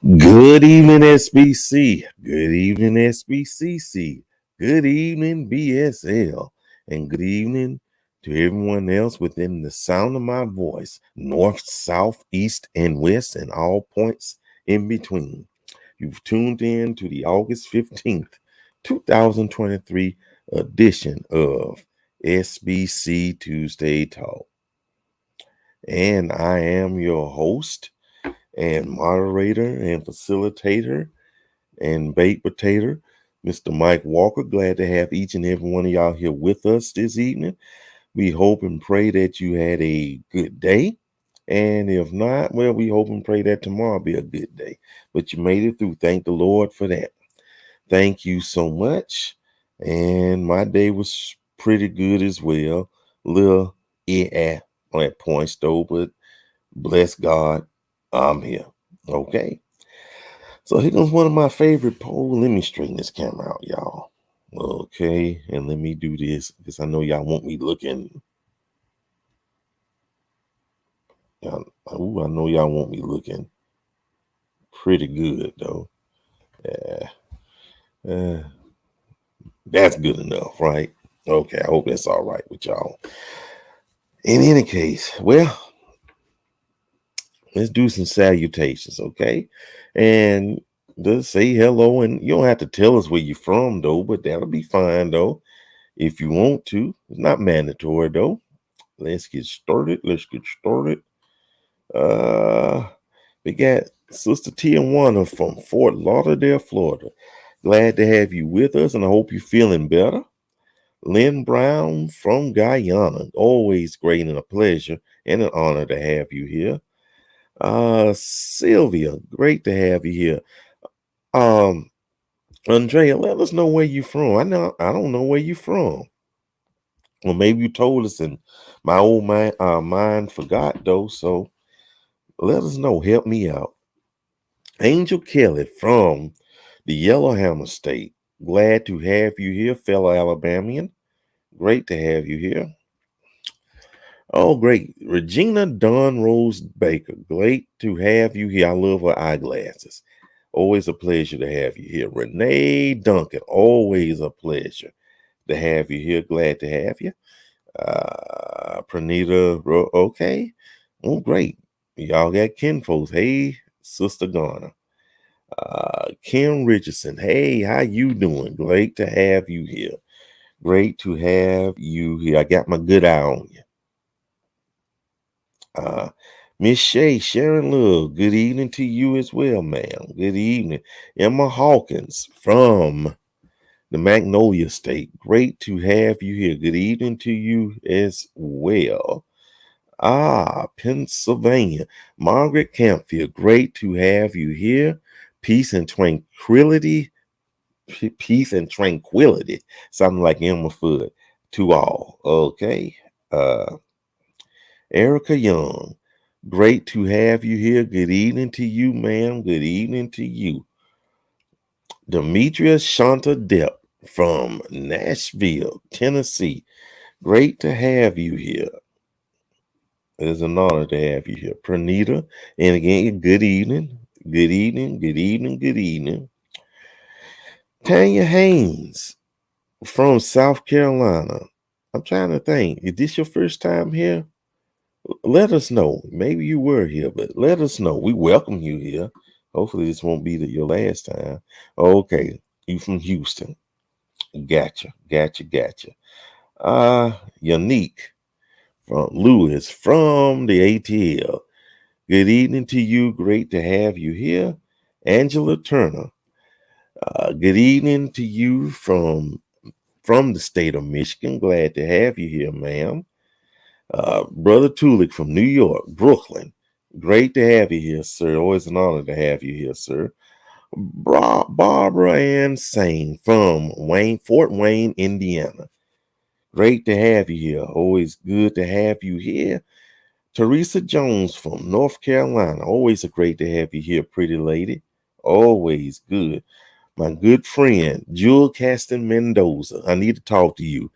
Good evening, SBC. Good evening, SBCC. Good evening, BSL. And good evening to everyone else within the sound of my voice, north, south, east, and west, and all points in between. You've tuned in to the August 15th, 2023 edition of SBC Tuesday Talk. And I am your host and moderator and facilitator and baked potato, Mr. Mike Walker. Glad to have each and every one of y'all here with us this evening. We hope and pray that you had a good day. And if not, well, we hope and pray that tomorrow be a good day. But you made it through. Thank the Lord for that. Thank you so much. And my day was pretty good as well. Little at points though, but bless God, I'm here. Okay. So here comes one of my favorite polls. Let me straighten this camera out, y'all. Okay, and let me do this because I know y'all want me looking. I know y'all want me looking pretty good though. Uh, that's good enough, right? Okay, I hope that's all right with y'all. In any case, well, let's do some salutations, okay? And just say hello, and you don't have to tell us where you're from though, but that'll be fine though. If you want to, it's not mandatory though. Let's get started. We got Sister Tijuana from Fort Lauderdale, Florida. Glad to have you with us, and I hope you're feeling better. Lynn Brown from Guyana. Always great and a pleasure and an honor to have you here. Sylvia, great to have you here. Um, Andrea, let us know where you from. I don't know where you from. Well, maybe you told us and my old mind forgot though. So let us know. Help me out. Angel Kelly from the Yellowhammer State. Glad to have you here, fellow Alabamian. Great to have you here. Oh, great. Regina Dawn Rose Baker. Great to have you here. I love her eyeglasses. Always a pleasure to have you here. Renee Duncan. Always a pleasure to have you here. Glad to have you. Pranita, okay. Oh, great. Y'all got kinfolks. Hey, Sister Garner. Kim Richardson. Hey, how you doing? Great to have you here. Great to have you here. I got my good eye on you. Miss Shay, Sharon Love, good evening to you as well, ma'am. Good evening. Emma Hawkins from the Magnolia State. Great to have you here. Good evening to you as well. Pennsylvania. Margaret Campfield, great to have you here. Peace and tranquility. Peace and tranquility. Something like Emma Foot to all. Okay. Erica Young, great to have you here. Good evening to you, ma'am. Good evening to you. Demetria Shanta Depp from Nashville, Tennessee. Great to have you here. It is an honor to have you here. Pranita, and again, good evening. Good evening, good evening, good evening. Tanya Haynes from South Carolina. I'm trying to think. Is this your first time here? Let us know. Maybe you were here, but let us know. We welcome you here. Hopefully, this won't be your last time. Okay, you from Houston. Gotcha. Unique from Lewis from the ATL. Good evening to you. Great to have you here. Angela Turner. Good evening to you from the state of Michigan. Glad to have you here, ma'am. Brother Tulik from New York, Brooklyn. Great to have you here, sir. Always an honor to have you here, sir. Barbara Ann Sane from Fort Wayne, Indiana. Great to have you here. Always good to have you here. Teresa Jones from North Carolina. Always a great to have you here, pretty lady. Always good. My good friend, Jewel Caston Mendoza. I need to talk to you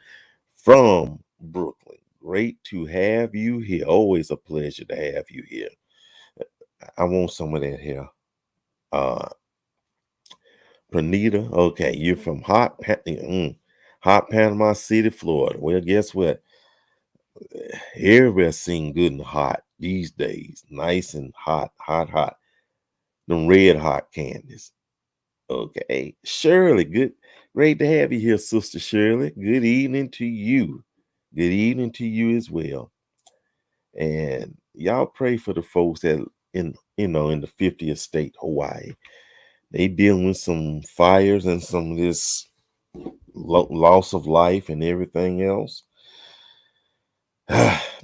from Brooklyn. Great to have you here. Always a pleasure to have you here. I want some of that here. Pranita, okay, you're from hot Panama City, Florida. Well, guess what? Everybody's seeing good and hot these days. Nice and hot, hot, hot. Them red hot candies. Okay. Shirley, great to have you here, Sister Shirley. Good evening to you. Good evening to you as well. And y'all pray for the folks that in the 50th state, Hawaii. They dealing with some fires and some of this loss of life and everything else.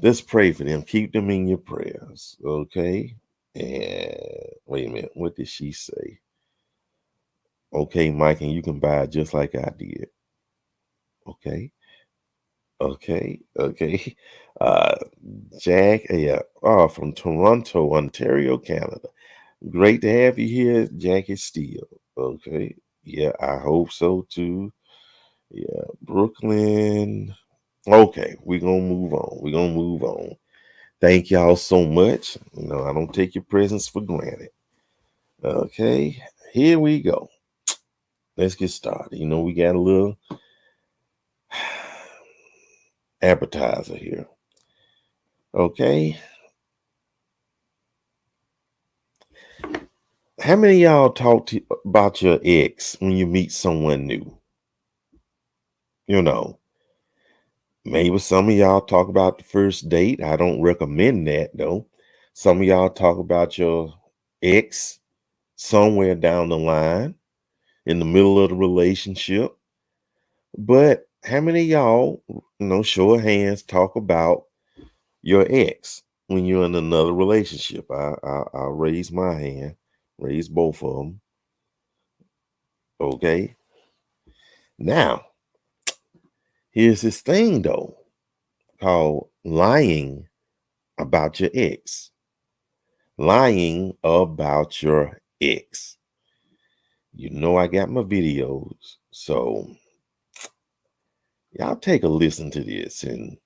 Let's pray for them. Keep them in your prayers. Okay. And wait a minute. What did she say? Okay, Mike, and you can buy it just like I did. Okay. Okay. Jack, from Toronto, Ontario, Canada. Great to have you here, Jackie Steele. Okay. Yeah, I hope so too. Yeah, Brooklyn. Okay, we're gonna move on. Thank y'all so much. I don't take your presence for granted. Okay, here we go. Let's get started. We got a little appetizer here. Okay. How many of y'all talk about your ex when you meet someone new? Maybe some of y'all talk about the first date. I don't recommend that though. Some of y'all talk about your ex somewhere down the line in the middle of the relationship. But how many of y'all, show of hands, talk about your ex when you're in another relationship? I'll raise my hand, raise both of them. Okay. Now, here's this thing though called lying about your ex. Lying about your ex. I got my videos, so y'all take a listen to this and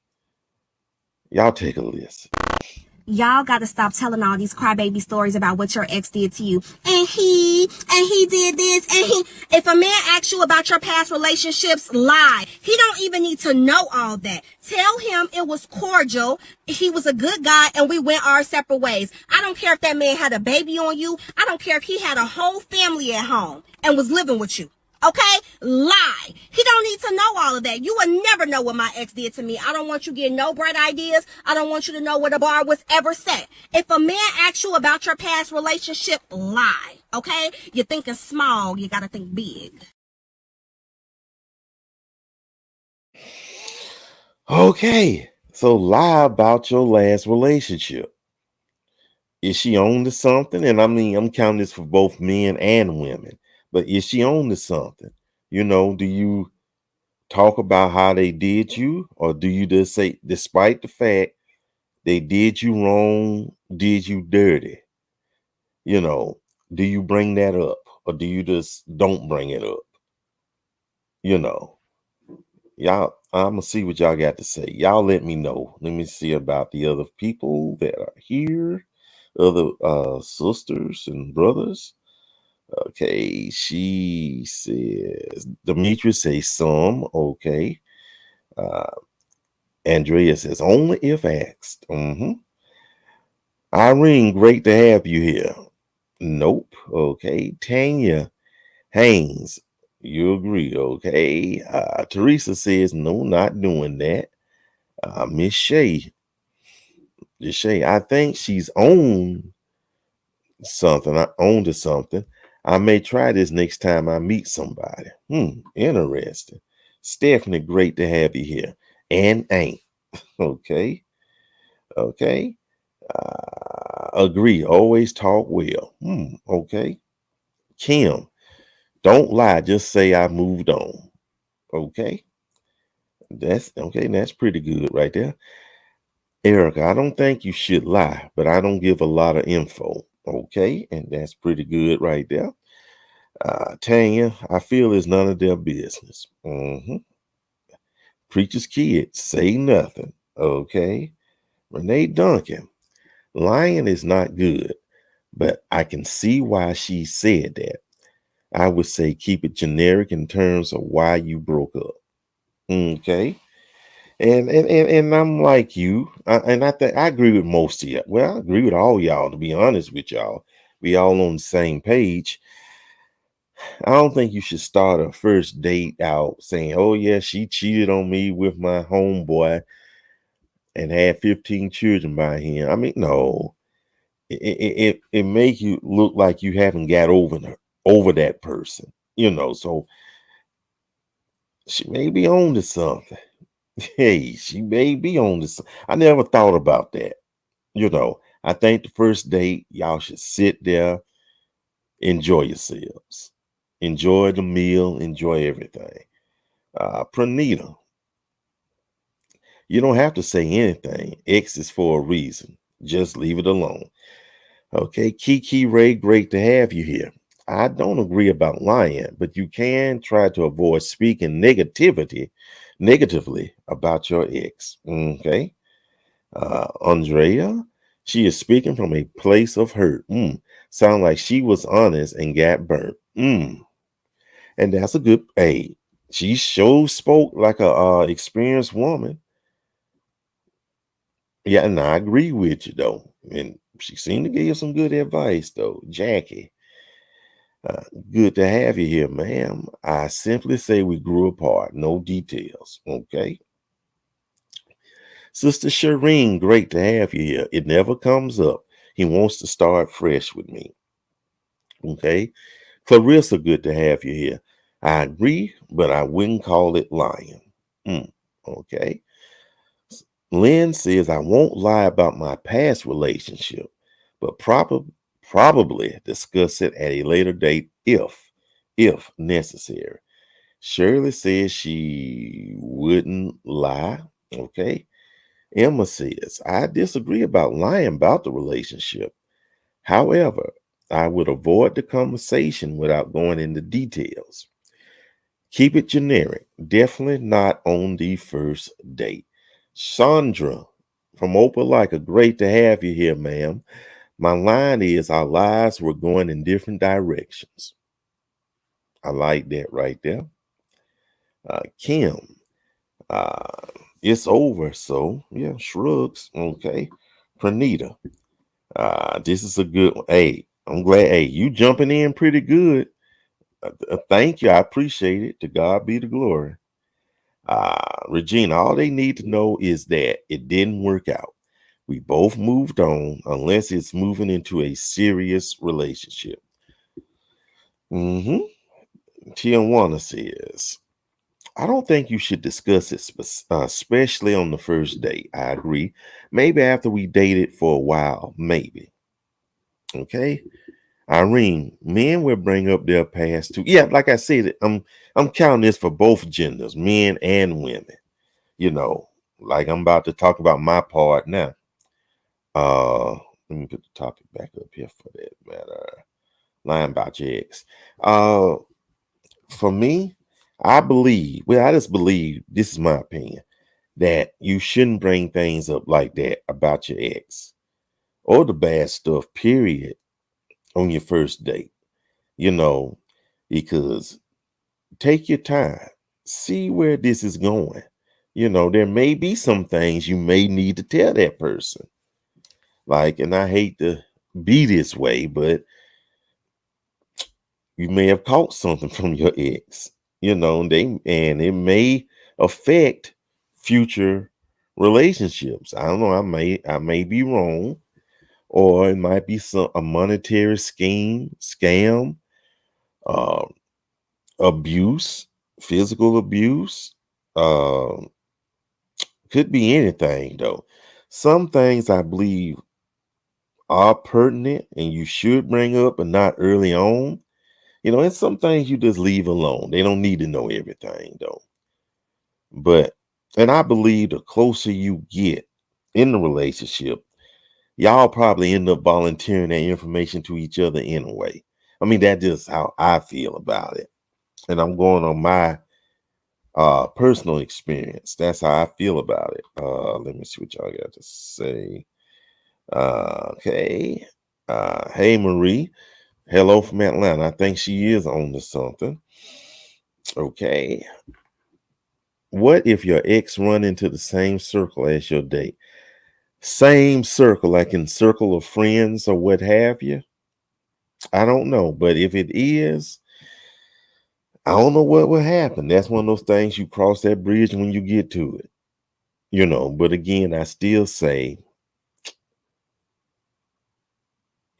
y'all take a listen. Y'all got to stop telling all these crybaby stories about what your ex did to you. And he did this, and he. If a man asks you about your past relationships, lie. He don't even need to know all that. Tell him it was cordial. He was a good guy, and we went our separate ways. I don't care if that man had a baby on you. I don't care if he had a whole family at home and was living with you. Okay? Lie. He don't need to know all of that. You will never know what my ex did to me. I don't want you getting no bright ideas. I don't want you to know where the bar was ever set. If a man asks you about your past relationship, lie. Okay? You're thinking small. You got to think big. Okay. So lie about your last relationship. Is she on to something? And I'm counting this for both men and women. But is she on to something? Do you talk about how they did you? Or do you just say, despite the fact they did you wrong, did you dirty? Do you bring that up? Or do you just don't bring it up? Y'all, I'm going to see what y'all got to say. Y'all let me know. Let me see about the other people that are here. Other sisters and brothers. Okay, she says, Demetrius says some. Okay. Andrea says, only if asked. Irene, great to have you here. Nope. Okay. Tanya Haynes, you agree. Okay. Teresa says, no, not doing that. Miss Shay, I think she's on to something. I may try this next time I meet somebody. Interesting. Stephanie, great to have you here. And ain't. Okay. Agree. Always talk well. Okay. Kim, don't lie. Just say I moved on. Okay. That's pretty good right there. Erica, I don't think you should lie, but I don't give a lot of info. Okay. And that's pretty good right there. Tanya, I feel it's none of their business. Preacher's kids, say nothing. Okay. Renee Duncan, lying is not good, but I can see why she said that. I would say keep it generic in terms of why you broke up. Okay. And I'm like you, and I think I agree with most of you. Well, I agree with all y'all, to be honest with y'all. We all on the same page. I don't think you should start a first date out saying, "Oh yeah, she cheated on me with my homeboy and had 15 children by him." I mean, no, it make you look like you haven't got over that person, So she may be on to something. Hey, she may be on this. I never thought about that. I think the first date, y'all should sit there, enjoy yourselves, enjoy the meal, enjoy everything. Pranita, you don't have to say anything. X is for a reason. Just leave it alone. Okay, Kiki Ray, great to have you here. I don't agree about lying, but you can try to avoid speaking negatively about your ex. Okay. Andrea, she is speaking from a place of hurt. Sound like she was honest and got burnt. And that's a good. Hey, she sure spoke like a experienced woman. Yeah, and I agree with you though. And she seemed to give you some good advice though, Jackie. Good to have you here, ma'am. I simply say we grew apart. No details. Okay. Sister Shireen, great to have you here. It never comes up. He wants to start fresh with me. Okay. Clarissa, good to have you here. I agree, but I wouldn't call it lying. Okay. Lynn says, I won't lie about my past relationship, but probably discuss it at a later date if necessary. Shirley says she wouldn't lie. Okay. Emma says, I disagree about lying about the relationship. However, I would avoid the conversation without going into details. Keep it generic. Definitely not on the first date. Sandra from Opelika, great to have you here, ma'am. My line is our lives were going in different directions. I like that right there. Kim, uh, it's over. So, yeah, shrugs. Okay. Pranita, this is a good one. Hey, I'm glad. Hey, you jumping in pretty good. Thank you. I appreciate it. To God be the glory. Regina, all they need to know is that it didn't work out. We both moved on unless it's moving into a serious relationship. Tijuana says, I don't think you should discuss it, especially on the first date. I agree. Maybe after we dated for a while, maybe. Okay. Irene, men will bring up their past too. Yeah, like I said, I'm counting this for both genders, men and women. Like I'm about to talk about my part now. Let me put the topic back up here for that matter. Lying about your ex. For me, I just believe, this is my opinion, that you shouldn't bring things up like that about your ex or the bad stuff, period, on your first date, because take your time, see where this is going. There may be some things you may need to tell that person. Like, and I hate to be this way, but you may have caught something from your ex, and it may affect future relationships. I don't know. I may be wrong, or it might be a monetary scam, uh, abuse, physical abuse. Uh, could be anything though. Some things I believe are pertinent and you should bring up, but not early on. And some things you just leave alone. They don't need to know everything though. And I believe the closer you get in the relationship, y'all probably end up volunteering that information to each other anyway. I mean, that's just how I feel about it. And I'm going on my personal experience. That's how I feel about it. Let me see what y'all got to say. Okay. Hey, Marie. Hello from Atlanta. I think she is on to something. Okay. What if your ex run into the same circle as your date? Same circle, like in circle of friends or what have you? I don't know. But if it is, I don't know what will happen. That's one of those things you cross that bridge when you get to it. But again, I still say,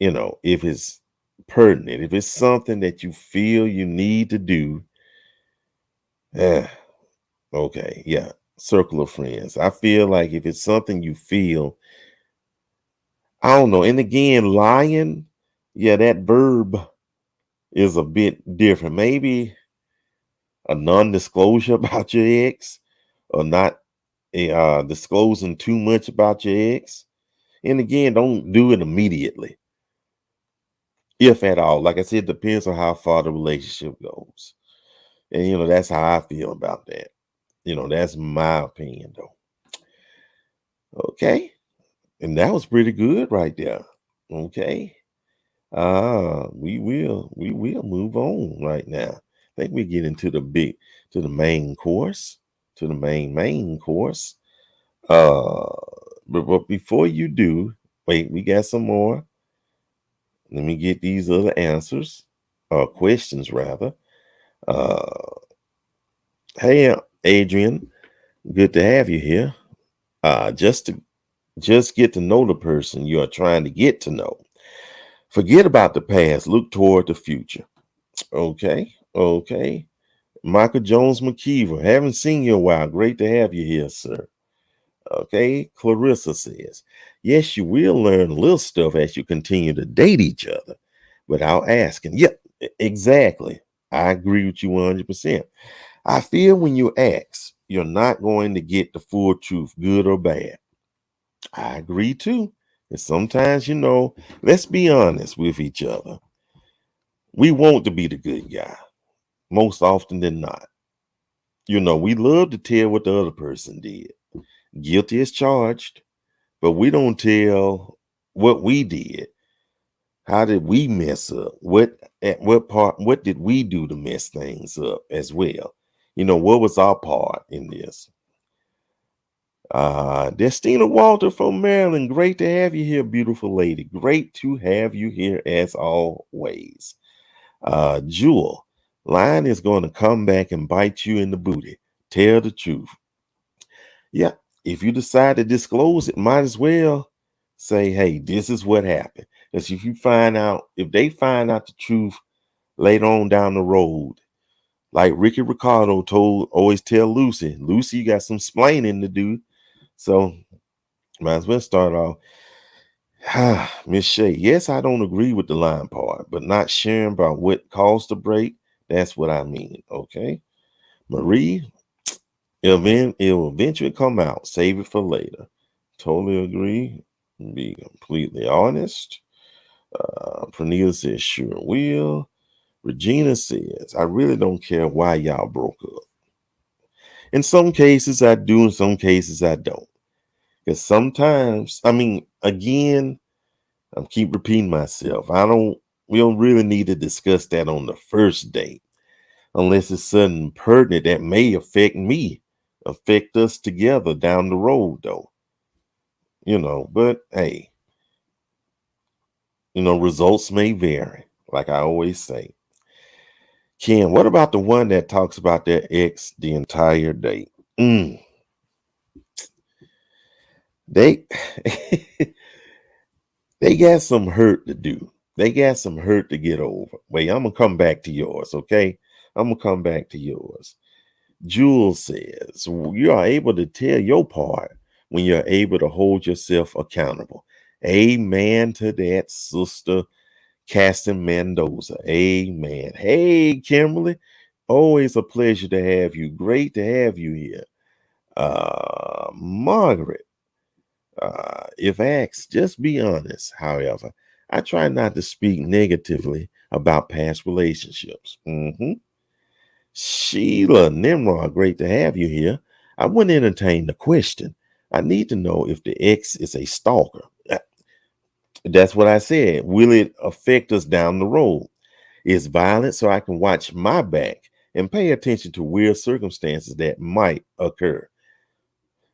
if it's pertinent, if it's something that you feel you need to do, okay, yeah, circle of friends. I feel like if it's something you feel, I don't know. And again, lying, yeah, that verb is a bit different. Maybe a non-disclosure about your ex, or not disclosing too much about your ex. And again, don't do it immediately, if at all. Like I said, it depends on how far the relationship goes. And that's how I feel about that. That's my opinion though. Okay. And that was pretty good right there. Okay. We will move on right now. I think we get into the main course, to the main course. Uh, but before you do, wait, we got some more. Let me get these other answers, questions rather. Uh, hey, Adrian, good to have you here. Just get to know the person you are trying to get to know. Forget about the past. Look toward the future. Okay. Michael Jones McKeever, haven't seen you in a while. Great to have you here, sir. Okay. Clarissa says, yes, you will learn a little stuff as you continue to date each other without asking. Yep, exactly. I agree with you 100%. I feel when you ask, you're not going to get the full truth, good or bad. I agree too. And sometimes, let's be honest with each other. We want to be the good guy most often than not. We love to tell what the other person did. Guilty as charged, but we don't tell what we did. How did we mess up? What did we do to mess things up as well? What was our part in this? Destina Walter from Maryland. Great to have you here, beautiful lady. Great to have you here as always. Jewel, lion is going to come back and bite you in the booty. Tell the truth. Yeah, if you decide to disclose it, might as well say, hey, this is what happened. Because if they find out the truth later on down the road, like Ricky Ricardo always tell Lucy, you got some splaining to do. So might as well start off. Miss Shay, yes, I don't agree with the line part, but not sharing about what caused the break. That's what I mean. Okay. Marie, it'll eventually come out. Save it for later. Totally agree. Be completely honest. Pranita says, sure will. Regina says, I really don't care why y'all broke up. In some cases, I do. In some cases, I don't. Because sometimes, again, I keep repeating myself. We don't really need to discuss that on the first date unless it's something pertinent that may affect us together down the road though. But hey, results may vary, like I always say. Ken, what about the one that talks about their ex the entire date? They they got some hurt to do. They got some hurt to get over. Wait, I'm gonna come back to yours, okay? I'm gonna come back to yours. Jules says, you are able to tell your part when you're able to hold yourself accountable. Amen to that, Sister Caston Mendoza. Amen. Hey, Kimberly, always a pleasure to have you. Great to have you here. Margaret, if asked, just be honest. However, I try not to speak negatively about past relationships. Sheila Nimrod, great to have you here. I wouldn't entertain the question. I need to know if the ex is a stalker. That's what I said. Will it affect us down the road? It's violent, so I can watch my back and pay attention to weird circumstances that might occur.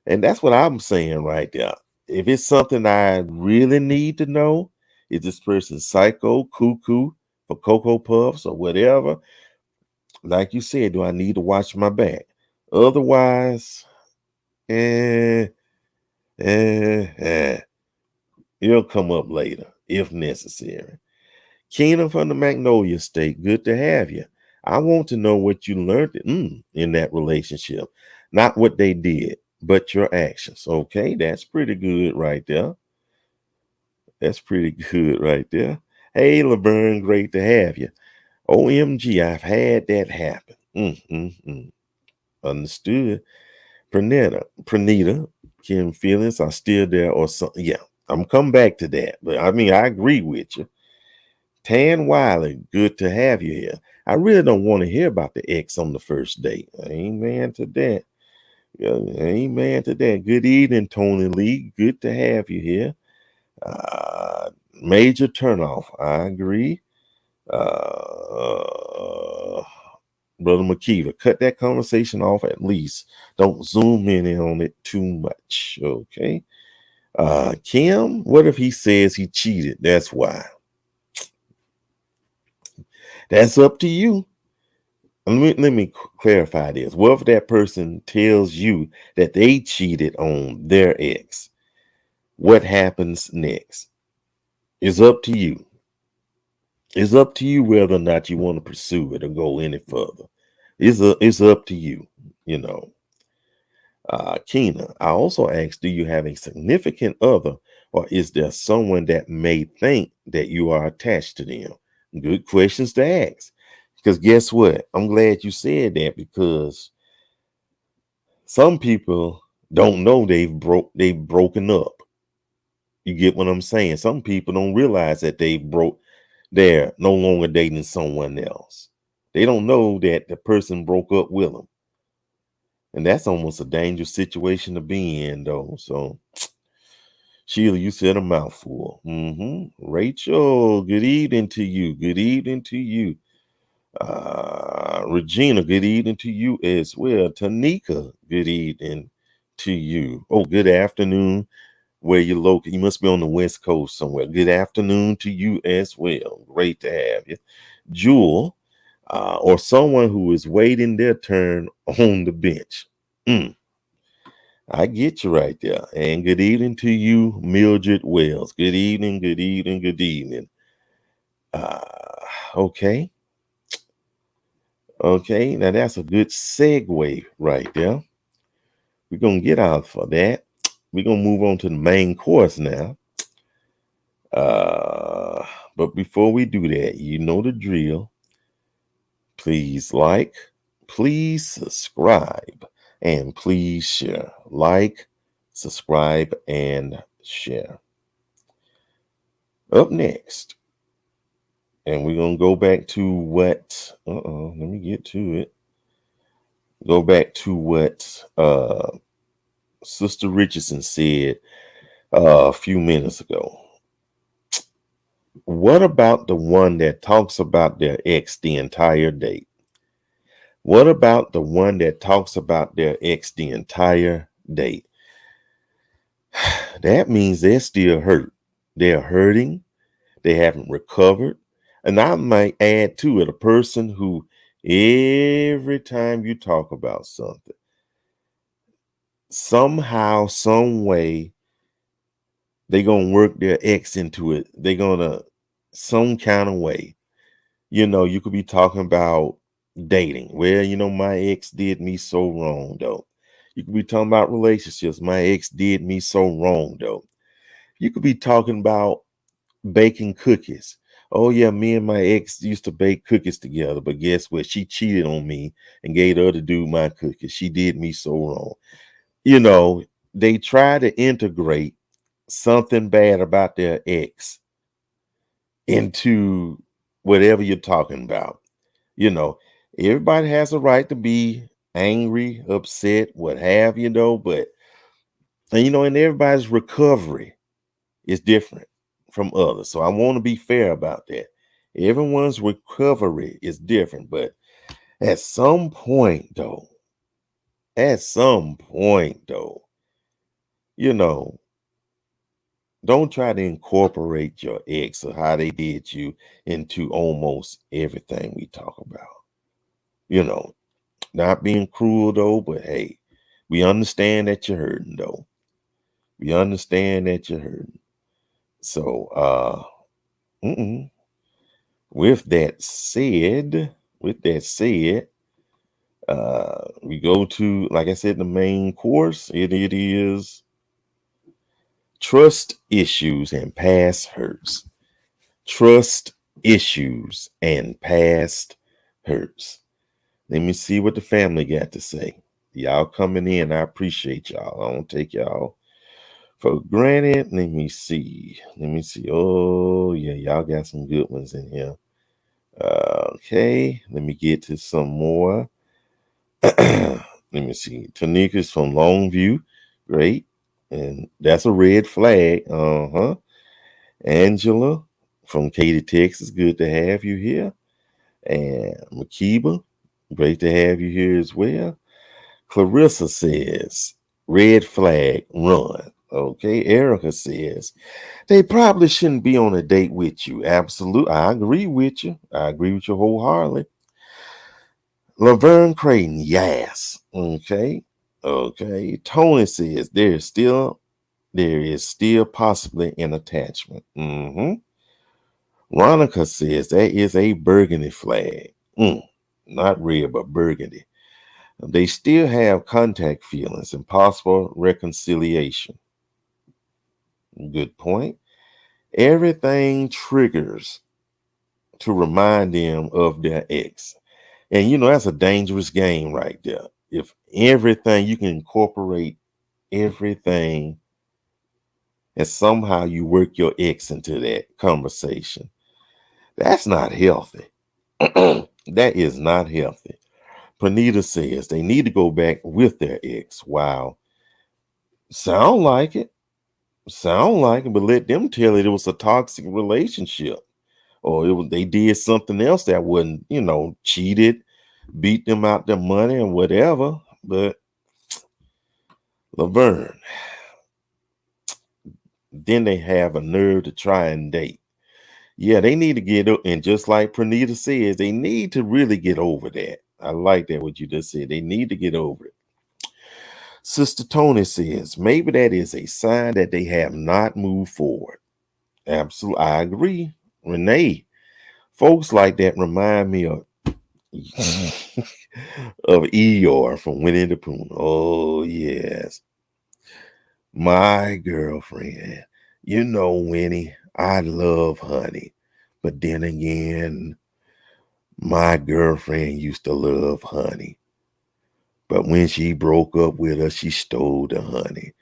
And that's what I'm saying right there. If it's something I really need to know, is this person psycho, cuckoo for Cocoa Puffs or whatever? Like you said, do I need to watch my back? Otherwise, eh, eh. It'll come up later if necessary. Keenan from the Magnolia State, good to have you. I want to know what you learned in that relationship, not what they did, but your actions. Okay, that's pretty good right there. That's pretty good right there. Hey, Laverne, great to have you. OMG, I've had that happen. Understood. Pranita, Kim feelings are still there or something. Yeah, I'm coming back to that. But I mean, I agree with you. Tan Wiley, good to have you here. I really don't want to hear about the ex on the first date. Amen to that. Yeah, amen to that. Good evening, Tony Lee. Good to have you here. Major turnoff. I agree. Brother McKeever, cut that conversation off at least. Don't zoom in on it too much. Okay. Kim, what if he says he cheated? That's why. That's up to you. Let me clarify this. What if that person tells you that they cheated on their ex? What happens next? It's up to you. It's up to you whether or not you want to pursue it or go any further. It's up to you, you know. Keena, I also asked, do you have a significant other or is there someone that may think that you are attached to them? Good questions to ask. Because guess what? I'm glad you said that because some people don't know they've broken up. You get what I'm saying? Some people don't realize that they're no longer dating someone else. They don't know that the person broke up with them. And that's almost a dangerous situation to be in, though. So, Sheila, you said a mouthful. Rachel, good evening to you. Good evening to you. Regina, good evening to you as well. Tanika, good evening to you. Oh, good afternoon. Where you're located. You must be on the West Coast somewhere. Good afternoon to you as well. Great to have you. Jewel, or someone who is waiting their turn on the bench. I get you right there. And good evening to you, Mildred Wells. Good evening, good evening, good evening. Okay. Okay, now that's a good segue right there. We're going to get out for that. We're going to move on to the main course now. But before we do that, you know the drill. Please like, please subscribe, and please share. Like, subscribe, and share. Up next, and we're going to go back to what, let me get to it. Go back to what Sister Richardson said a few minutes ago. What about the one that talks about their ex the entire date? What about the one that talks about their ex the entire date? That means they're still hurt. They're hurting. They haven't recovered. And I might add to it a person who every time you talk about something, somehow, some way, they're going to work their ex into it. They're going to, some kind of way. You know, you could be talking about dating. Well, you know, my ex did me so wrong, though. You could be talking about relationships. My ex did me so wrong, though. You could be talking about baking cookies. Oh, yeah, me and my ex used to bake cookies together. But guess what? She cheated on me and gave the other dude my cookies. She did me so wrong. You know, they try to integrate something bad about their ex into whatever you're talking about. You know, everybody has a right to be angry, upset, what have you, but and you know, and everybody's recovery is different. from others. So I want to be fair about that. Everyone's recovery is different, but at some point though, you know, don't try to incorporate your ex or how they did you into almost everything we talk about. You know, not being cruel though, but hey, we understand that you're hurting though. We understand that you're hurting. So, with that said, we go to, like I said, the main course. It is trust issues and past hurts. Trust issues and past hurts. Let me see what the family got to say. Y'all coming in, I appreciate y'all. I don't take y'all for granted. Let me see. Oh, yeah, y'all got some good ones in here. Okay, let me get to some more. Let me see. Tanika's from Longview. Great. And that's a red flag. Angela from Katy, Texas. Good to have you here. And Makiba, great to have you here as well. Clarissa says, red flag, run. Okay. Erica says, they probably shouldn't be on a date with you. Absolutely. I agree with you. I agree with you wholeheartedly. Laverne Creighton, yes. Okay. Tony says there is still possibly an attachment. Ronica says that is a burgundy flag. Not red, but burgundy. They still have contact feelings and possible reconciliation. Good point. Everything triggers to remind them of their ex. And that's a dangerous game right there. If everything, you can incorporate everything and somehow you work your ex into that conversation. That's not healthy. That is not healthy. Pranita says they need to go back with their ex. Wow. Sound like it, but let them tell it was a toxic relationship. Or they did something else that wasn't, cheated, beat them out their money or whatever. But Laverne, then they have a nerve to try and date. Yeah, they need to get up, and just like Pranita says, they need to really get over that. I like that what you just said. They need to get over it. Sister Tony says maybe that is a sign that they have not moved forward. Absolutely, I agree. Renee, folks like that remind me of of Eeyore from Winnie the Pooh. Oh yes, my girlfriend. Winnie, I love honey, but then again, my girlfriend used to love honey. But when she broke up with us, she stole the honey.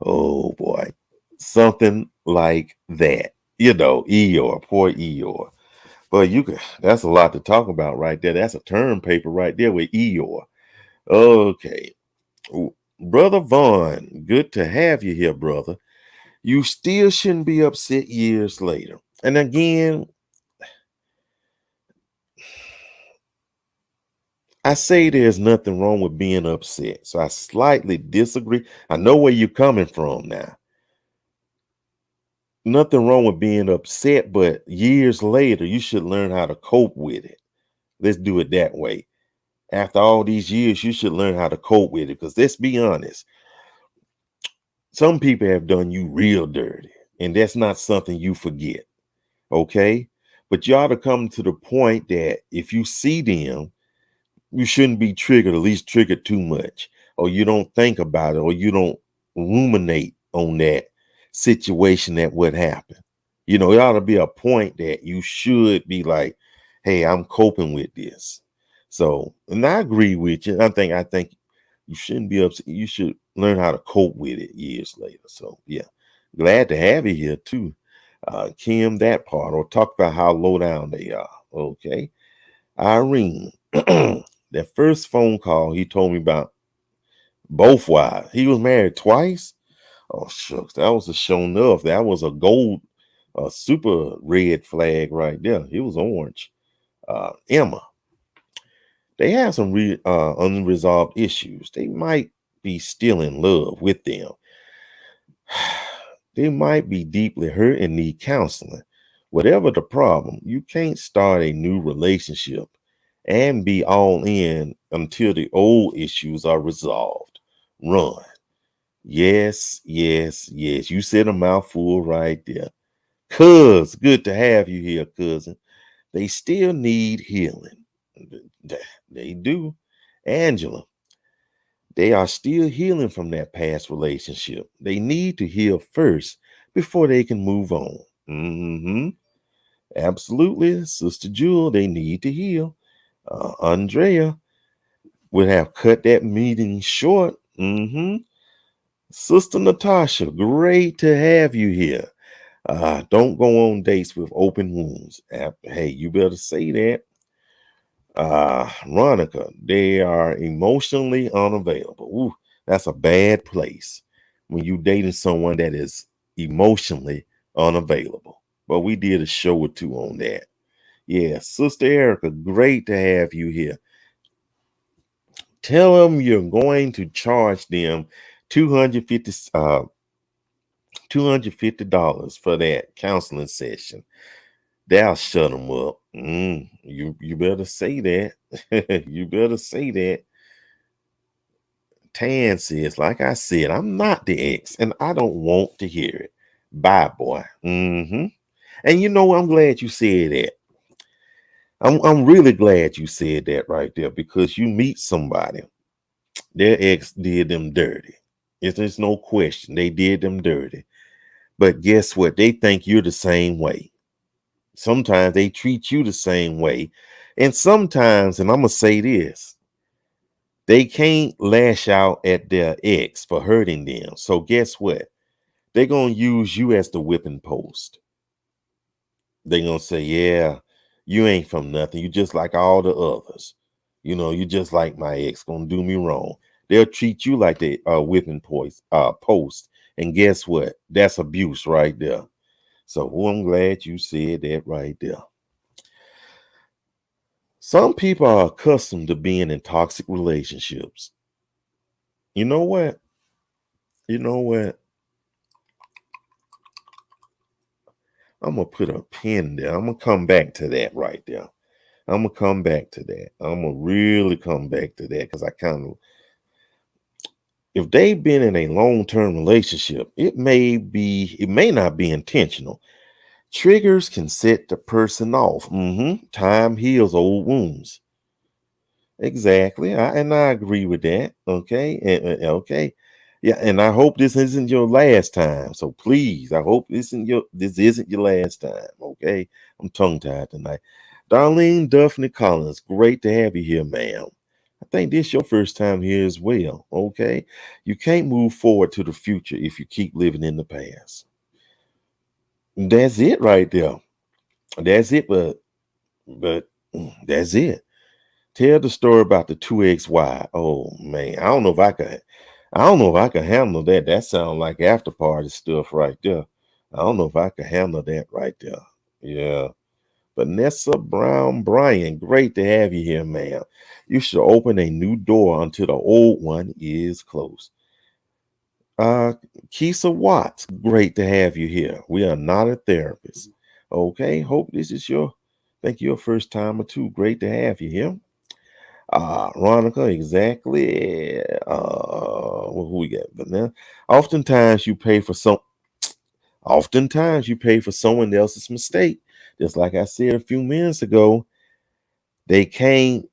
Oh boy. Something like that. Eeyore, poor Eeyore. But that's a lot to talk about right there. That's a term paper right there with Eeyore. Okay. Brother Vaughn, good to have you here, brother. You still shouldn't be upset years later. And again, I say there's nothing wrong with being upset. So I slightly disagree. I know where you're coming from now. Nothing wrong with being upset, but years later, you should learn how to cope with it. Let's do it that way. After all these years, you should learn how to cope with it. Because let's be honest, some people have done you real dirty, and that's not something you forget. Okay? But you ought to come to the point that if you see them, you shouldn't be triggered, at least triggered too much, or you don't think about it, or you don't ruminate on that situation that would happen. It ought to be a point that you should be like, hey, I'm coping with this. So, and I agree with you. I think you shouldn't be upset. You should learn how to cope with it years later. So yeah, glad to have you here too. Kim, that part, or talk about how low down they are. Okay. Irene, that first phone call he told me about both wives. He was married twice. Oh shucks, that was a show enough. That was a gold a super red flag right there. It was orange. Emma, they have some unresolved issues. They might be still in love with them. They might be deeply hurt and need counseling. Whatever the problem, you can't start a new relationship and be all in until the old issues are resolved. Run. Yes, yes, yes. You said a mouthful right there. Cuz, good to have you here, cousin. They still need healing. They do. Angela, they are still healing from that past relationship. They need to heal first before they can move on. Absolutely. Sister Jewel, they need to heal. Andrea would have cut that meeting short. Sister Natasha, great to have you here. Don't go on dates with open wounds. Hey, you better say that. Ronica, they are emotionally unavailable. Ooh, that's a bad place when you dating someone that is emotionally unavailable. But we did a show or two on that. Yeah, Sister Erica, great to have you here. Tell them you're going to charge them $250 for that counseling session. That'll shut them up. You better say that. You better say that. Tan says, like I said, I'm not the ex, and I don't want to hear it. Bye, boy. And you know, I'm glad you said that. I'm really glad you said that right there, because you meet somebody, their ex did them dirty. There's no question. They did them dirty. But guess what? They think you're the same way. Sometimes they treat you the same way. And sometimes, and I'm going to say this, they can't lash out at their ex for hurting them. So guess what? They're going to use you as the whipping post. They're going to say, yeah, you ain't from nothing. You just like all the others. You know, you just like my ex, going to do me wrong. They'll treat you like the whipping post. And guess what? That's abuse right there. So I'm glad you said that right there. Some people are accustomed to being in toxic relationships. You know what? You know what? I'm going to put a pin there. I'm going to come back to that right there. I'm going to come back to that. I'm going to really come back to that, because I kind of, if they've been in a long-term relationship, it may not be intentional. Triggers can set the person off. Time heals old wounds. Exactly. And I agree with that. Okay. Okay. Yeah, and I hope this isn't your last time. So please, I hope this isn't your last time. Okay. I'm tongue-tied tonight. Darlene Duffney Collins, great to have you here, ma'am. I think this is your first time here as well. Okay. You can't move forward to the future if you keep living in the past. That's it right there. That's it, but that's it. Tell the story about the 2XY. Oh man, I don't know if I can handle that. That sounds like after party stuff right there. I don't know if I can handle that right there. Yeah. Vanessa Brown Bryan, great to have you here, ma'am. You should open a new door until the old one is closed. Keisha Watts, great to have you here. We are not a therapist. Okay, hope this is your first time or two. Great to have you here. Ronica, exactly. Who we got? But now, oftentimes you pay for someone else's mistake. Just like I said a few minutes ago, they can't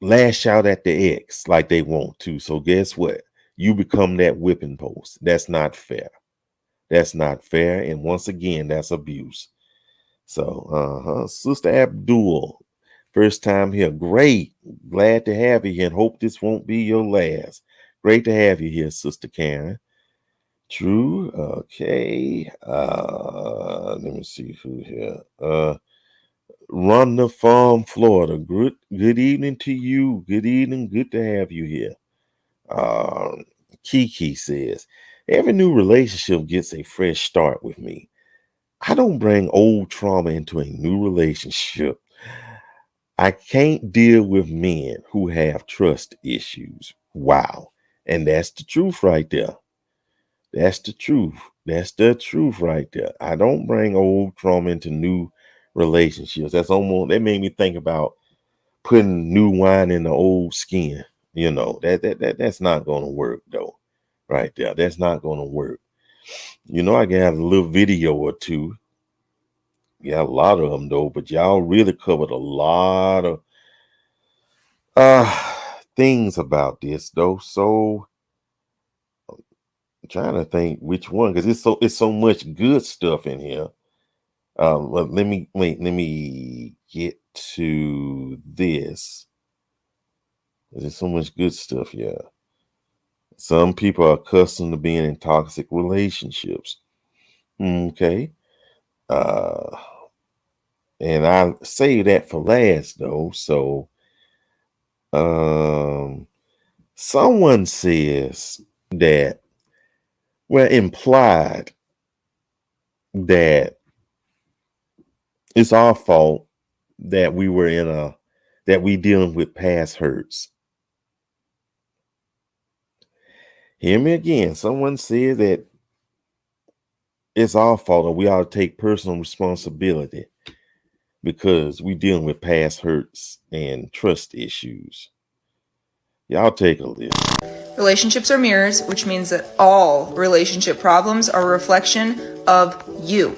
lash out at the ex like they want to. So guess what? You become that whipping post. That's not fair. That's not fair. And once again, that's abuse. So, Sister Abdul, first time here. Great. Glad to have you here, and hope this won't be your last. Great to have you here, Sister Karen. True. Okay. Let me see who here. Rhonda Farm, Florida. Good evening to you. Good evening. Good to have you here. Kiki says, every new relationship gets a fresh start with me. I don't bring old trauma into a new relationship. I can't deal with men who have trust issues. Wow. And that's the truth right there. That's the truth. That's the truth right there. I don't bring old trauma into new relationships. That made me think about putting new wine in the old skin. That's not gonna work though. Right there. That's not gonna work. I can have a little video or two. Yeah, a lot of them though, but y'all really covered a lot of things about this though. So I'm trying to think which one, because it's so much good stuff in here. Let me get to this. There's so much good stuff here. Some people are accustomed to being in toxic relationships. Okay. Uh and I say that for last though. So someone says that we're implied that it's our fault that we dealing with past hurts. Hear me again. Someone said that it's our fault and we ought to take personal responsibility because we dealing with past hurts and trust issues. Y'all take a listen. Relationships are mirrors, which means that all relationship problems are a reflection of you.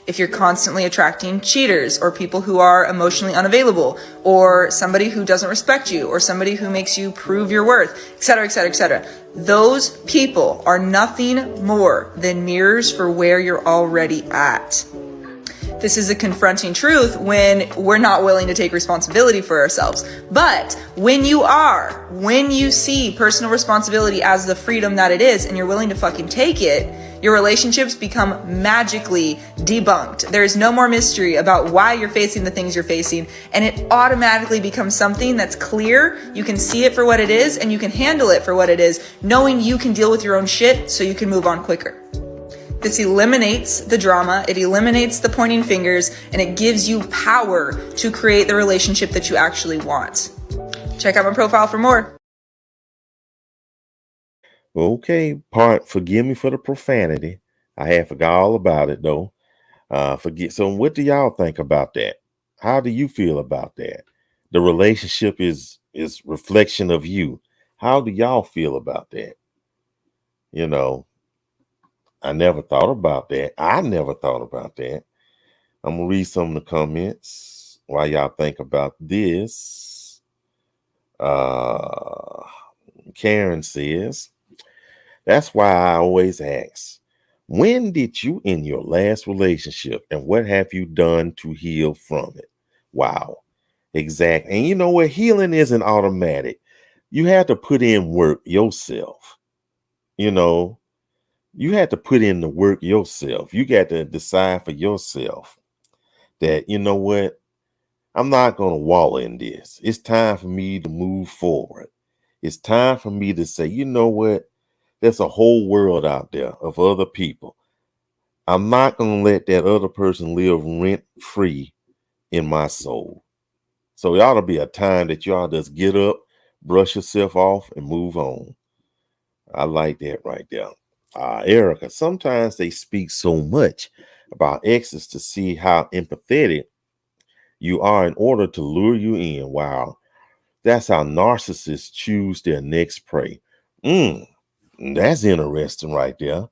If you're constantly attracting cheaters or people who are emotionally unavailable or somebody who doesn't respect you or somebody who makes you prove your worth, etc., etc., etc., those people are nothing more than mirrors for where you're already at. This is a confronting truth when we're not willing to take responsibility for ourselves. But when you see personal responsibility as the freedom that it is and you're willing to fucking take it, your relationships become magically debunked. There is no more mystery about why you're facing the things you're facing, and it automatically becomes something that's clear. You can see it for what it is and you can handle it for what it is, knowing you can deal with your own shit so you can move on quicker. This eliminates the drama, it eliminates the pointing fingers, and it gives you power to create the relationship that you actually want. Check out my profile for more. Okay, forgive me for the profanity. I had forgot all about it though. So what do y'all think about that? How do you feel about that? The relationship is reflection of you. How do y'all feel about that? I never thought about that. I'm gonna read some of the comments while y'all think about this. Karen says, that's why I always ask, when did you end your last relationship and what have you done to heal from it? Wow. Exactly. And you know what? Healing isn't automatic. You have to put in work yourself. You had to put in the work yourself. You got to decide for yourself that, you know what? I'm not going to wallow in this. It's time for me to move forward. It's time for me to say, you know what? There's a whole world out there of other people. I'm not going to let that other person live rent free in my soul. So it ought to be a time that you ought to just get up, brush yourself off, and move on. I like that right there. Erica, sometimes they speak so much about exes to see how empathetic you are in order to lure you in. Wow. That's how narcissists choose their next prey. That's interesting right there.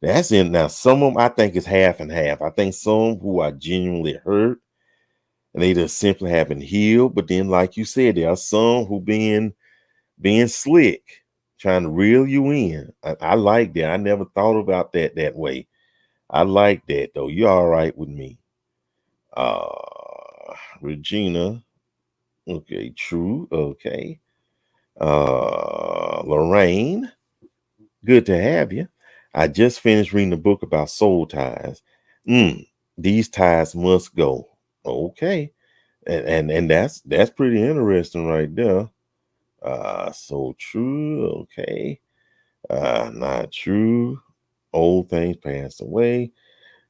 That's in now. Some of them I think is half and half. I think some who are genuinely hurt and they just simply haven't healed. But then, like you said, there are some who being slick, trying to reel you in. I like that. I never thought about that way. I like that though. You're all right with me. Regina. Okay, true. Okay. Lorraine. Good to have you. I just finished reading a book about soul ties. These ties must go. Okay. And that's pretty interesting right there. So true. Okay. Not true. Old things passed away.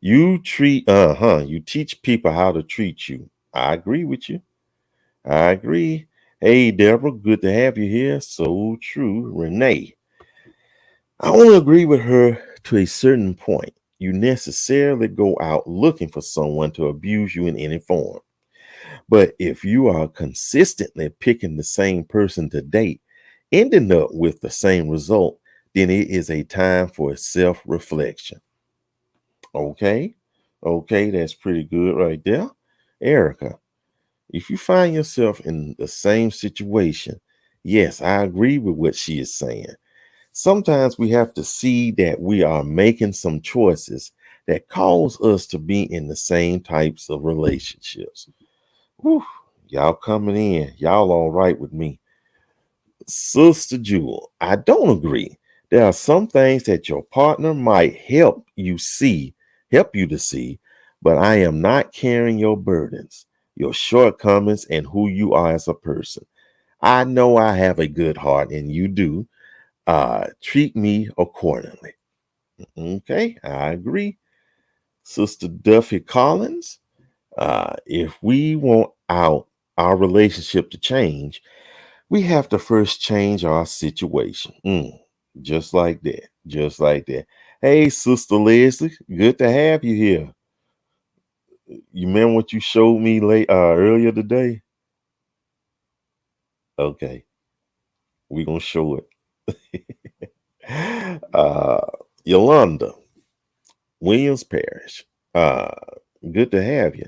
You teach people how to treat you. I agree with you. I agree. Hey, Deborah, good to have you here. So true. Renee, I only agree with her to a certain point. You necessarily go out looking for someone to abuse you in any form. But if you are consistently picking the same person to date, ending up with the same result, then it is a time for self reflection. Okay. Okay, that's pretty good right there. Erica, if you find yourself in the same situation, yes, I agree with what she is saying. Sometimes we have to see that we are making some choices that cause us to be in the same types of relationships. Whew, y'all coming in. Y'all all right with me. Sister Jewel, I don't agree. There are some things that your partner might help you to see, but I am not carrying your burdens, your shortcomings, and who you are as a person. I know I have a good heart, and you do. Treat me accordingly. Okay, I agree. Sister Duffy Collins, if we want our relationship to change, we have to first change our situation. Just like that. Just like that. Hey, Sister Leslie, good to have you here. You remember what you showed me earlier today? Okay, we're gonna show it. uh, Yolanda Williams Parish. Uh, good to have you.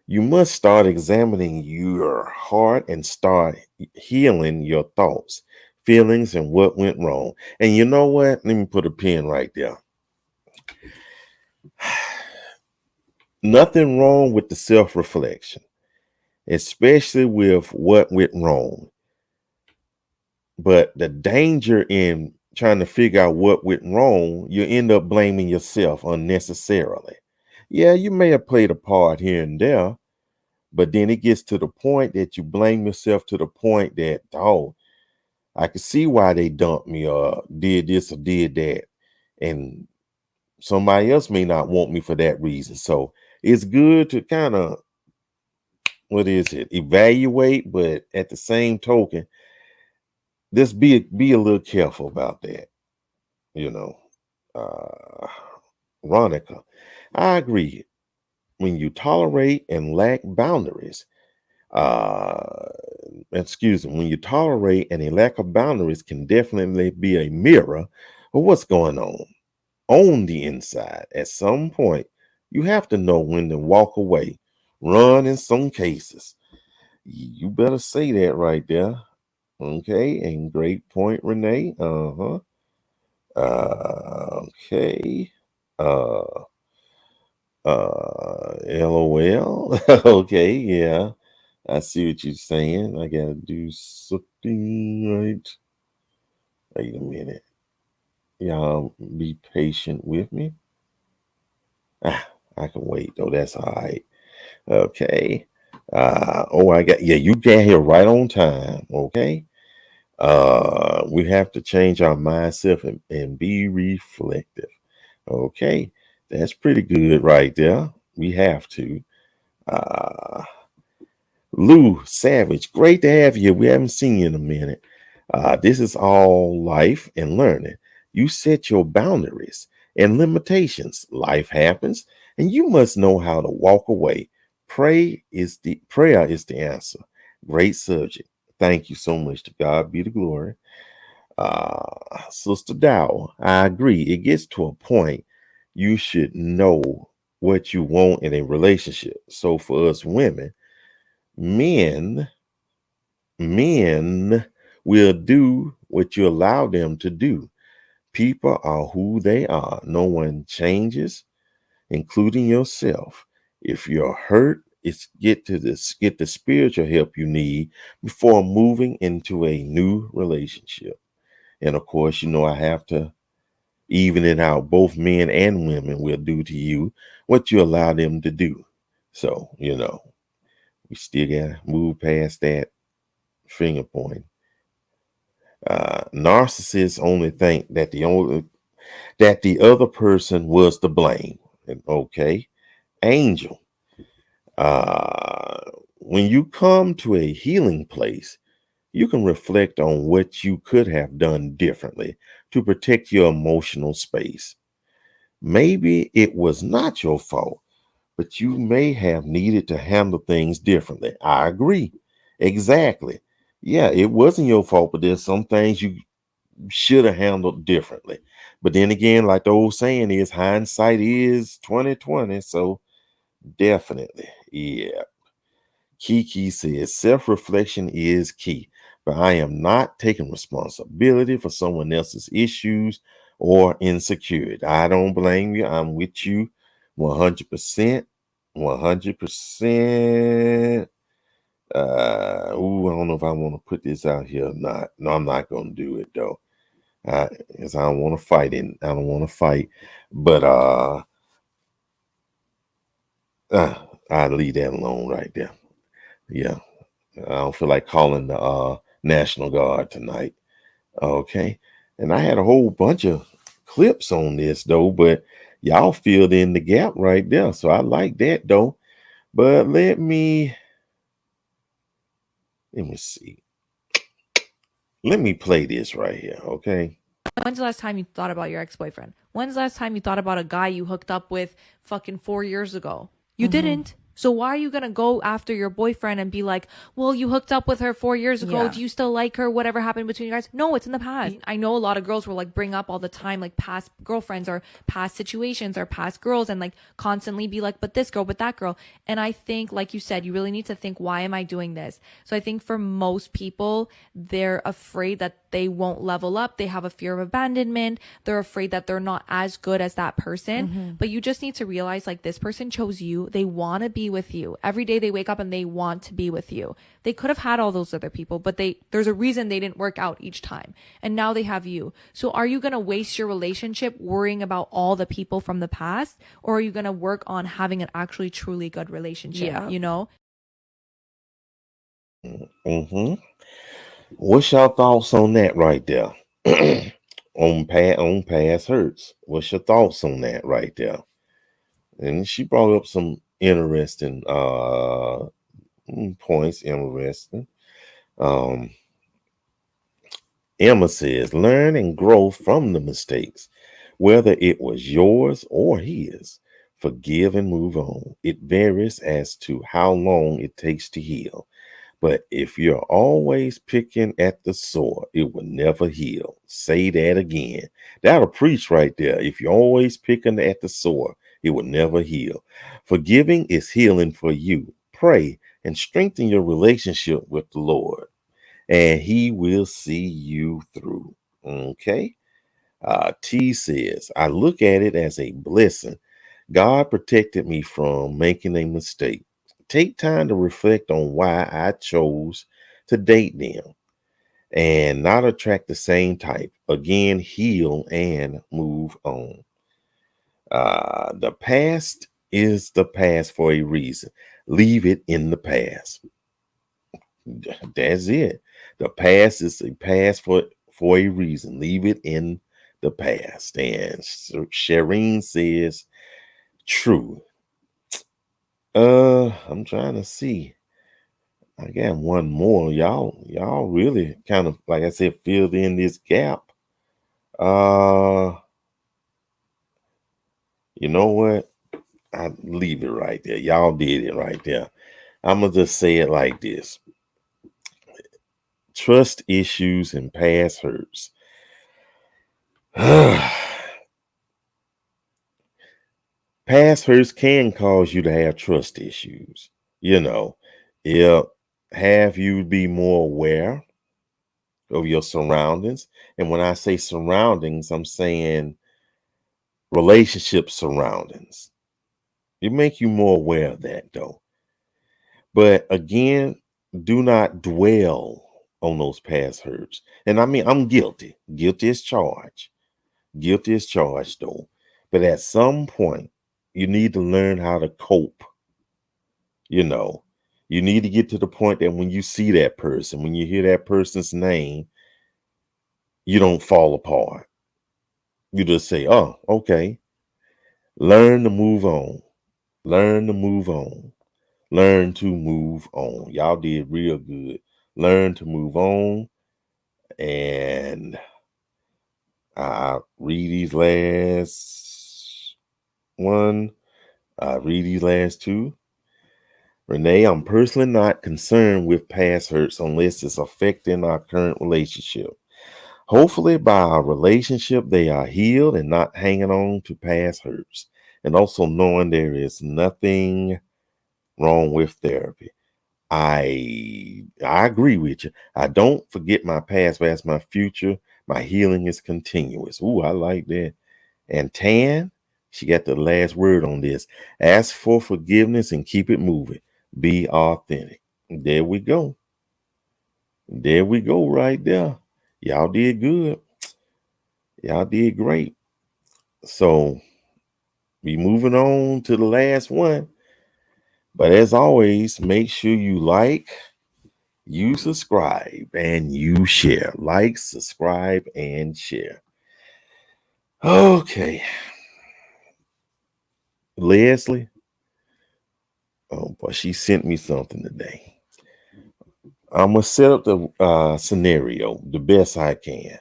You must start examining your heart and start healing your thoughts, feelings, and what went wrong. And you know what? Let me put a pin right there. Nothing wrong with the self reflection, especially with what went wrong. But the danger in trying to figure out what went wrong, you end up blaming yourself unnecessarily. Yeah, you may have played a part here and there, but then it gets to the point that you blame yourself to the point that, oh, I can see why they dumped me or did this or did that. And somebody else may not want me for that reason. So it's good to kind of, evaluate, but at the same token, just be a little careful about that, you know. Uh Ronica, I agree. When you tolerate and lack boundaries, uh when you tolerate and a lack of boundaries can definitely be a mirror of what's going on the inside. At some point, you have to know when to walk away, run in some cases. You better say that right there. Okay, and great point, Renee. Okay. Uh LOL. Okay, yeah. I see what you're saying. I gotta do something right. Wait a minute. Y'all be patient with me. I can wait though. That's all right. Okay. You got here right on time. Okay. We have to change our mindset and be reflective. Okay. That's pretty good right there. We have to. Uh Lou Savage, great to have you. We haven't seen you in a minute. This is all life and learning. You set your boundaries and limitations. Life happens, and you must know how to walk away. Prayer is the answer. Great subject. Thank you so much. To God be the glory. Sister Dow, I agree. It gets to a point you should know what you want in a relationship. So for us women, men men will do what you allow them to do. People are who they are. No one changes, including yourself. If you're hurt, get the spiritual help you need before moving into a new relationship. And of course, I have to even it out. Both men and women will do to you what you allow them to do. So, we still gotta move past that finger point. Narcissists only think that the other person was to blame. Okay. Angel. When you come to a healing place, you can reflect on what you could have done differently to protect your emotional space. Maybe it was not your fault, but you may have needed to handle things differently. I agree. Exactly. Yeah, it wasn't your fault, but there's some things you should have handled differently. But then again, like the old saying is, hindsight is 2020. So definitely, yeah. Kiki says self-reflection is key, but I am not taking responsibility for someone else's issues or insecurity. I don't blame you. I'm with you 100%. 100%. I don't know if I want to put this out here or not. No, I'm not gonna do it though. Because I don't want to fight it. I don't want to fight. But I'll leave that alone right there. Yeah. I don't feel like calling the National Guard tonight. Okay. And I had a whole bunch of clips on this though, but y'all filled in the gap right there. So I like that though. But let me see. Let me play this right here, okay? When's the last time you thought about your ex-boyfriend? When's the last time you thought about a guy you hooked up with fucking 4 years ago? You didn't. So why are you going to go after your boyfriend and be like, well, you hooked up with her 4 years ago. Yeah. Do you still like her? Whatever happened between you guys? No, it's in the past. I know a lot of girls will like bring up all the time, like past girlfriends or past situations or past girls and like constantly be like, but this girl, but that girl. And I think, like you said, you really need to think, why am I doing this? So I think for most people, they're afraid that they won't level up. They have a fear of abandonment. They're afraid that they're not as good as that person. But you just need to realize like this person chose you. They want to be with you. Every day they wake up and they want to be with you. They could have had all those other people, but there's a reason they didn't work out each time. And now they have you. So are you going to waste your relationship worrying about all the people from the past? Or are you going to work on having an actually truly good relationship? Yeah. You know? Mm-hmm. What's your thoughts on that right there? on past hurts. What's your thoughts on that right there? And she brought up some interesting points. Interesting. Emma says, learn and grow from the mistakes, whether it was yours or his. Forgive and move on. It varies as to how long it takes to heal. But if you're always picking at the sore, it will never heal. Say that again. That'll preach right there. If you're always picking at the sore, it will never heal. Forgiving is healing for you. Pray and strengthen your relationship with the Lord, and He will see you through. Okay? T says, I look at it as a blessing. God protected me from making a mistake. Take time to reflect on why I chose to date them and not attract the same type. Again, heal and move on. The past is the past for a reason. Leave it in the past. That's it. The past is a past for a reason. Leave it in the past. And Shireen says, true. I'm trying to see. I got one more. Y'all really kind of, like I said, filled in this gap. You know what? I leave it right there. Y'all did it right there. I'm gonna just say it like this. Trust issues and past hurts. Past hurts can cause you to have trust issues. It'll have you be more aware of your surroundings. And when I say surroundings, I'm saying relationship surroundings. It make you more aware of that though. But again, do not dwell on those past hurts. And I mean, I'm guilty. Guilty as charged. Guilty as charged though. But at some point, you need to learn how to cope. You need to get to the point that when you see that person, when you hear that person's name, you don't fall apart. You just say, oh, okay. Learn to move on. Learn to move on. Learn to move on. Y'all did real good. Learn to move on. And I'll read these last one. I'll read these last two. Renee, I'm personally not concerned with past hurts unless it's affecting our current relationship. Hopefully, by our relationship, they are healed and not hanging on to past hurts. And also knowing there is nothing wrong with therapy. I agree with you. I don't forget my past, but as my future, my healing is continuous. Ooh, I like that. And Tan, she got the last word on this. Ask for forgiveness and keep it moving. Be authentic. There we go. There we go right there. Y'all did good. Y'all did great. So we moving on to the last one. But as always, make sure you like, you subscribe, and you share. Like, subscribe, and share. Okay. Leslie. Oh boy, she sent me something today. I'm gonna set up the scenario the best I can,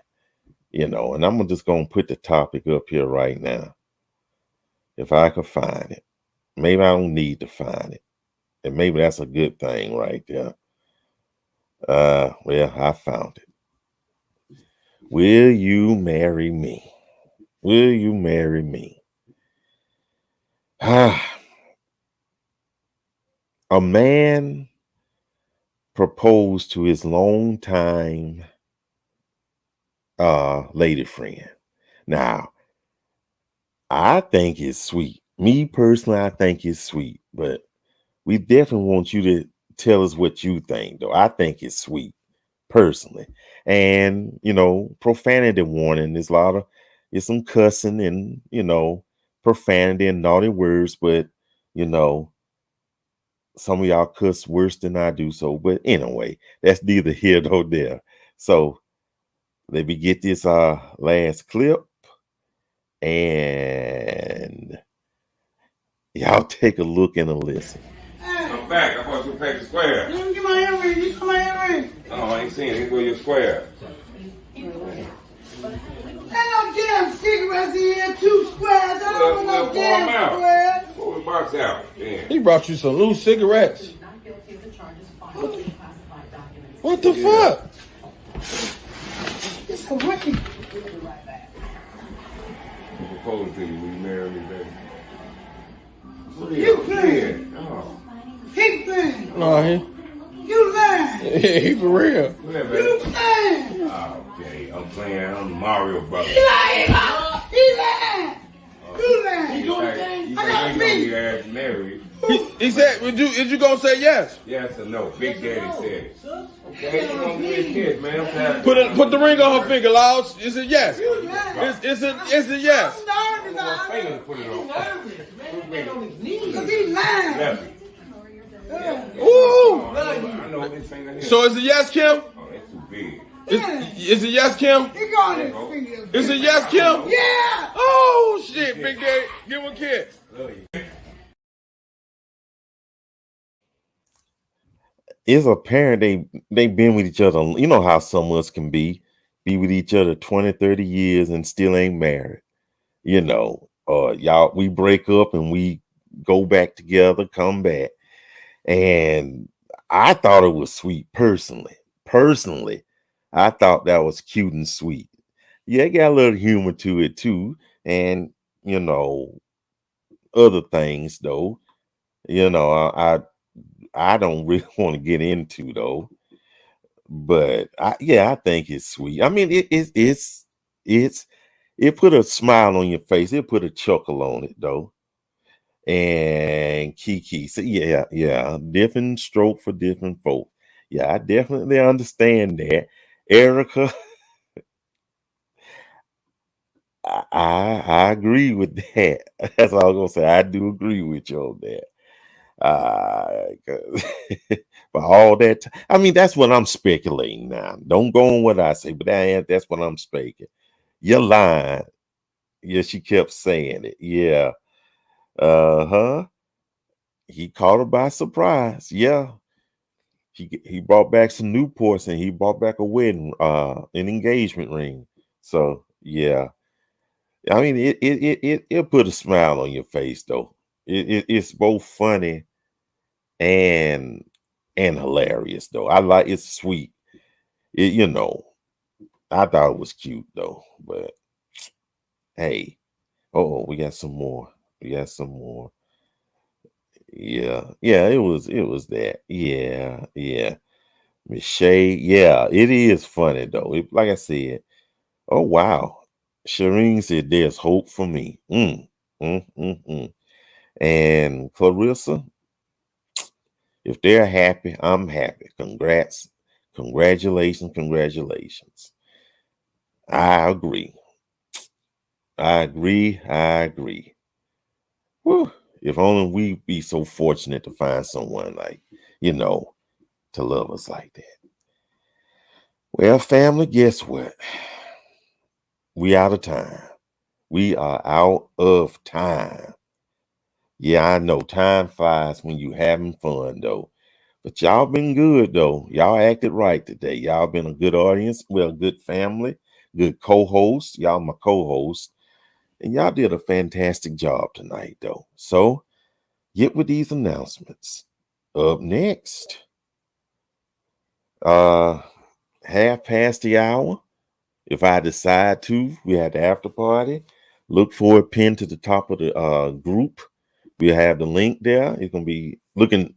and I'm just gonna put the topic up here right now. If I could find it. Maybe I don't need to find it. And maybe that's a good thing right there. Well, I found it. Will you marry me? Will you marry me? A man proposed to his longtime lady friend. Now, I think it's sweet. Me personally, I think it's sweet, but we definitely want you to tell us what you think, though. I think it's sweet, personally. And, profanity warning. There's some cussing and, profanity and naughty words, but, some of y'all cuss worse than I do. So, but anyway, that's neither here nor there. So let me get this last clip and y'all take a look and a listen. I'm back. I bought you a pack of squares. Let me get my earring. You saw my earring. No, I ain't seen it. Here go your square. Ain't no damn cigarettes in here. 2 squares. I don't want no damn squares. Pull the box out. Damn. He brought you some loose cigarettes. What the fuck? It's a wicked. I'm proposing to you. Will you marry me, baby? You playing. Oh. He playing. No, You lying. he for real. Come here, You baby. playing. Okay, I'm playing. I'm the Mario brother. He lying. He lying. You lying. You think I got you me. be ass married? He said, is you gonna say yes? Yes or no? Big Daddy said it. Okay, you gonna be a kid, man. I'm tired. Put the ring on her finger, Laws. Is it yes? You lying. It's a yes. I'm nervous. My finger to put it on. Because he lying. Left it. Ooh. I know this finger here. So is it yes, Kim? Oh, that's too big. Is it yes, Kim? He got his finger. Is it yes, Kim? Yeah. Oh shit, Big Daddy, give him a kiss. Love you. It's apparent they been with each other. You know how some of us can be with each other 20, 30 years and still ain't married. Y'all, we break up and we go back together, come back. And I thought it was sweet personally. I thought that was cute and sweet. Yeah, it got a little humor to it too. And, other things though, I don't really want to get into though. But I think it's sweet. I mean, it put a smile on your face. It put a chuckle on it though. And Kiki, so yeah, different stroke for different folk. Yeah, I definitely understand that. Erica, I agree with that. That's all I'm gonna say. I do agree with you on that. 'Cause for all that, I mean, that's what I'm speculating now. Don't go on what I say, but that's what I'm speculating. You're lying. Yeah, she kept saying it. Yeah. Uh-huh. He caught her by surprise. Yeah. He brought back some Newports and he brought back a wedding, an engagement ring. So yeah. I mean it'll put a smile on your face though. It's both funny and hilarious though. I like it's sweet. I thought it was cute though, but hey, we got some more. We got some more. Yeah, it was that. Yeah. Miss Shay, yeah, it is funny though. Like I said, oh wow. Shireen said there's hope for me. Mm. And Clarissa, if they're happy, I'm happy. Congratulations. I agree. Whew. If only we be so fortunate to find someone like, to love us like that. Well, family, guess what? We out of time. We are out of time. Yeah, I know time flies when you having fun though. But y'all been good though. Y'all acted right today. Y'all been a good audience. Well, good family, good co-host. Y'all my co-host. And y'all did a fantastic job tonight though. So get with these announcements. Up next, half past the hour. If I decide to, we had the after party. Look for it pinned to the top of the group. We have the link there. It's gonna be looking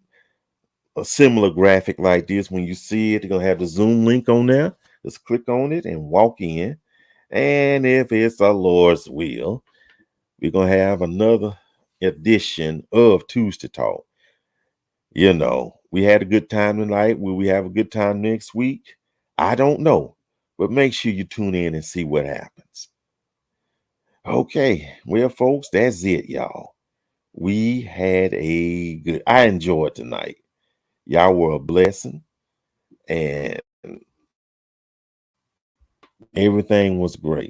a similar graphic like this. When you see it, you're gonna have the Zoom link on there. Just click on it and walk in. And if it's the Lord's will, we're gonna have another edition of Tuesday Talk. We had a good time tonight. Will we have a good time next week? I don't know. But make sure you tune in and see what happens. Okay, well, folks, that's it, y'all. We had I enjoyed tonight. Y'all were a blessing, and everything was great.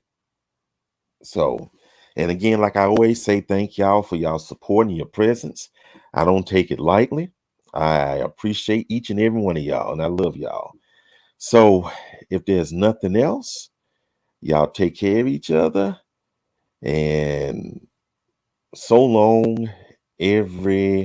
So, and again, like I always say, thank y'all for y'all support and your presence. I don't take it lightly. I appreciate each and every one of y'all, and I love y'all. So, if there's nothing else, y'all take care of each other, and so long, everybody.